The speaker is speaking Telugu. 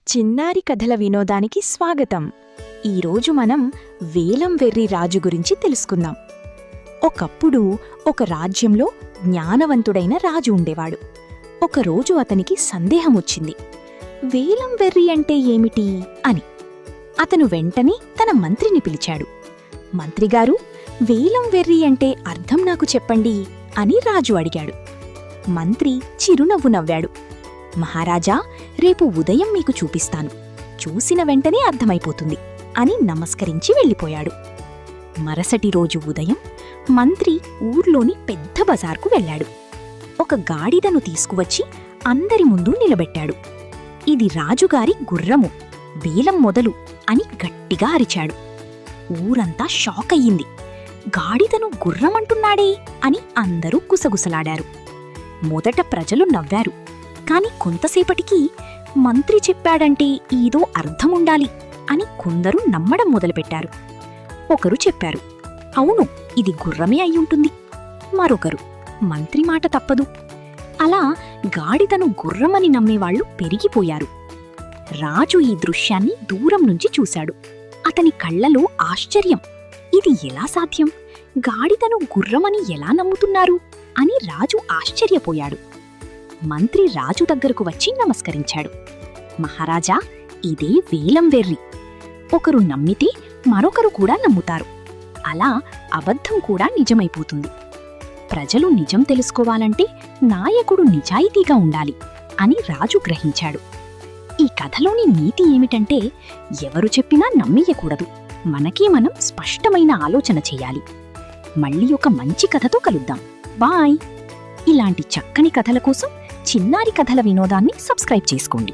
చిన్నారి కథల వినోదానికి స్వాగతం. ఈరోజు మనం వేలం వెర్రి రాజు గురించి తెలుసుకుందాం. ఒకప్పుడు ఒక రాజ్యంలో జ్ఞానవంతుడైన రాజు ఉండేవాడు. ఒకరోజు అతనికి సందేహమొచ్చింది. వేలం వెర్రి అంటే ఏమిటి అని. అతను వెంటనే తన మంత్రిని పిలిచాడు. మంత్రిగారు, వేలం వెర్రి అంటే అర్థం నాకు చెప్పండి అని రాజు అడిగాడు. మంత్రి చిరునవ్వు నవ్వాడు. మహారాజా, రేపు ఉదయం మీకు చూపిస్తాను, చూసిన వెంటనే అర్థమైపోతుంది అని నమస్కరించి వెళ్ళిపోయాడు. మరుసటి రోజు ఉదయం మంత్రి ఊర్లోని పెద్ద బజార్కు వెళ్ళాడు. ఒక గాడిదను తీసుకువచ్చి అందరి ముందు నిలబెట్టాడు. ఇది రాజుగారి గుర్రము, వేలం మొదలు అని గట్టిగా అరిచాడు. ఊరంతా షాక్ అయ్యింది. గాడిదను గుర్రమంటున్నాడే అని అందరూ గుసగుసలాడారు. మొదట ప్రజలు నవ్వారు. కాని కొంతసేపటికి మంత్రి చెప్పాడంటే ఏదో అర్థముండాలి అని కొందరు నమ్మడం మొదలుపెట్టారు. ఒకరు చెప్పారు, అవును, ఇది గుర్రమే అయ్యుంటుంది. మరొకరు, మంత్రి మాట తప్పదు. అలా గాడిదను గుర్రమని నమ్మేవాళ్లు పెరిగిపోయారు. రాజు ఈ దృశ్యాన్ని దూరం నుంచి చూశాడు. అతని కళ్లలో ఆశ్చర్యం. ఇది ఎలా సాధ్యం? గాడిదను గుర్రమని ఎలా నమ్ముతున్నారు అని రాజు ఆశ్చర్యపోయాడు. మంత్రి రాజు దగ్గరకు వచ్చి నమస్కరించాడు. మహారాజా, ఇదే వేలం వెర్రి. ఒకరు నమ్మితే మరొకరు కూడా నమ్ముతారు. అలా అబద్ధం కూడా నిజమైపోతుంది. ప్రజలు నిజం తెలుసుకోవాలంటే నాయకుడు నిజాయితీగా ఉండాలి అని రాజు గ్రహించాడు. ఈ కథలోని నీతి ఏమిటంటే, ఎవరు చెప్పినా నమ్మేయకూడదు. మనకే మనం స్పష్టమైన ఆలోచన చెయ్యాలి. మళ్ళీ ఒక మంచి కథతో కలుద్దాం. బాయ్. ఇలాంటి చక్కని కథల కోసం చిన్నారి కథల వినోదాన్ని సబ్స్క్రైబ్ చేసుకోండి.